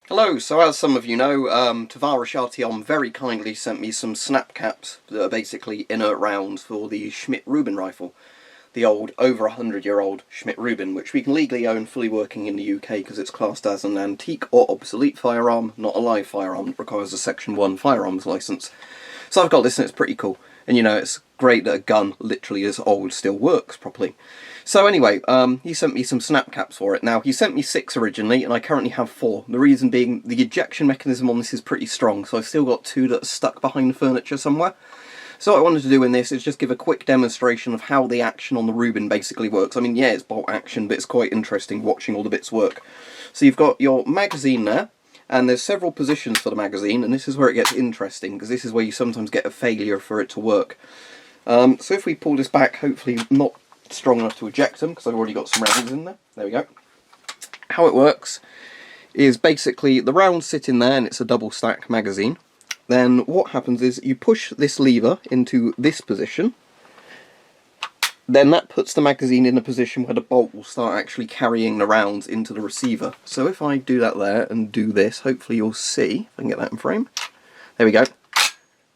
Hello, so as some of you know, Tovarish Artyom very kindly sent me some snap caps that are basically inert rounds for the Schmidt Rubin Rifle. The old, over 100-year-old Schmidt Rubin, which we can legally own fully working in the UK because it's classed as an antique or obsolete firearm, not a live firearm that requires a Section 1 firearms licence. So I've got this and it's pretty cool. And you know, it's great that a gun literally as old still works properly. So anyway, he sent me some snap caps for it. Now, he sent me 6 originally, and I currently have 4. The reason being, the ejection mechanism on this is pretty strong, so I've still got 2 that are stuck behind the furniture somewhere. So what I wanted to do in this is just give a quick demonstration of how the action on the Rubin basically works. I mean, yeah, it's bolt action, but it's quite interesting watching all the bits work. So you've got your magazine there, and there's several positions for the magazine, and this is where it gets interesting, because this is where you sometimes get a failure for it to work. So if we pull this back, hopefully not strong enough to eject them, because I've already got some rounds in there. There we go. How it works is basically the rounds sit in there, and it's a double stack magazine. Then what happens is you push this lever into this position, then that puts the magazine in a position where the bolt will start actually carrying the rounds into the receiver. So if I do that there and do this, hopefully you'll see, if I can get that in frame. There we go.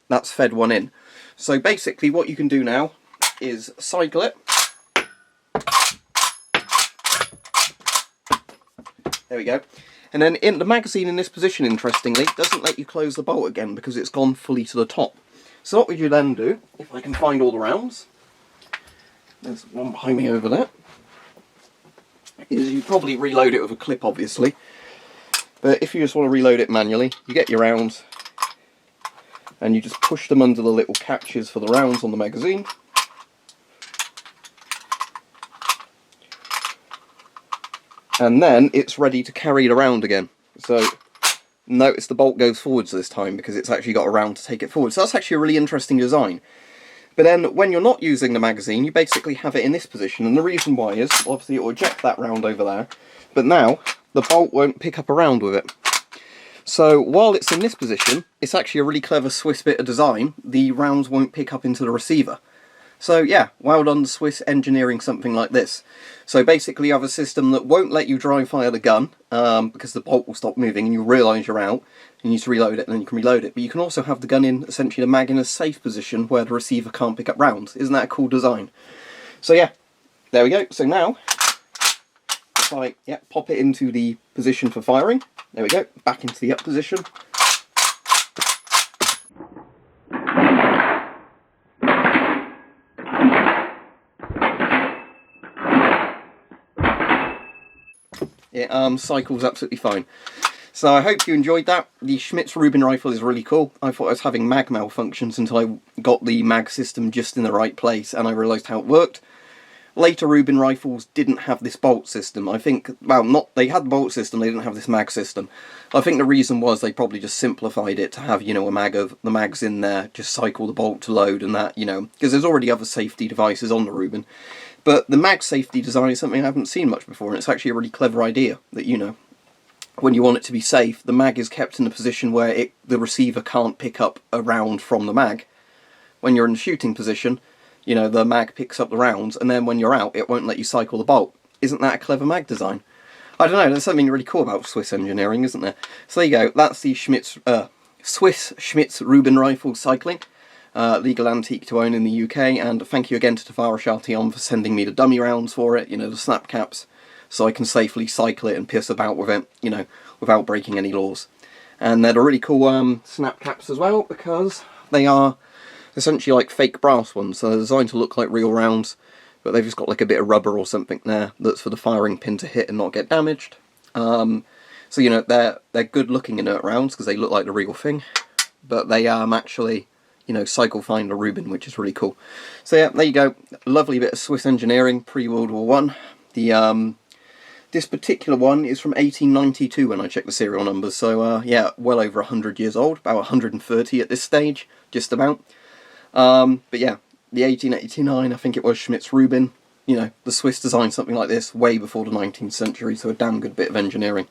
That's fed one in. So basically what you can do now is cycle it. There we go. And then in the magazine in this position, interestingly, doesn't let you close the bolt again because it's gone fully to the top. So what would you then do, if I can find all the rounds, there's one behind me over there, is you probably reload it with a clip, obviously. But if you just want to reload it manually, you get your rounds, and you just push them under the little catches for the rounds on the magazine. And then it's ready to carry it around again. So notice the bolt goes forwards this time because it's actually got a round to take it forward. So that's actually a really interesting design. But then when you're not using the magazine, you basically have it in this position. And the reason why is, obviously it will eject that round over there. But now the bolt won't pick up a round with it. So while it's in this position, it's actually a really clever Swiss bit of design. The rounds won't pick up into the receiver. So yeah, well done Swiss engineering something like this. So basically you have a system that won't let you dry fire the gun because the bolt will stop moving and you realise you're out. You need to reload it and then you can reload it. But you can also have the gun in, essentially the mag in a safe position where the receiver can't pick up rounds. Isn't that a cool design? So yeah, there we go. So now, if I pop it into the position for firing, there we go, back into the up position. It cycles absolutely fine. So I hope you enjoyed that. The Schmidt Rubin Rifle is really cool. I thought I was having mag malfunctions until I got the mag system just in the right place and I realised how it worked. Later Rubin rifles didn't have this bolt system. I think, well, they had the bolt system, they didn't have this mag system. I think the reason was they probably just simplified it to have, you know, a mag of the mags in there, just cycle the bolt to load and that, you know, because there's already other safety devices on the Rubin. But the mag safety design is something I haven't seen much before, and it's actually a really clever idea that, you know, when you want it to be safe, the mag is kept in a position where the receiver can't pick up a round from the mag. When you're in the shooting position, you know, the mag picks up the rounds, and then when you're out, it won't let you cycle the bolt. Isn't that a clever mag design? I don't know, there's something really cool about Swiss engineering, isn't there? So there you go, that's the Swiss Schmidt Rubin Rifle cycling. Legal antique to own in the UK, and thank you again to Tovarish Artyom for sending me the dummy rounds for it, you know, the snap caps, so I can safely cycle it and piss about with it, you know, without breaking any laws. And they're really cool snap caps as well, because they are essentially like fake brass ones, so they're designed to look like real rounds, but they've just got like a bit of rubber or something there that's for the firing pin to hit and not get damaged. So you know, they're good looking inert rounds because they look like the real thing, but they actually, you know, cycle fine the Rubin, which is really cool. So yeah, there you go, lovely bit of Swiss engineering pre-World War One. The this particular one is from 1892 when I checked the serial numbers, so yeah, well over 100 years old, about 130 at this stage, just about. But yeah, the 1889, I think it was, Schmidt Rubin, you know, the Swiss designed something like this way before the 19th century, so a damn good bit of engineering.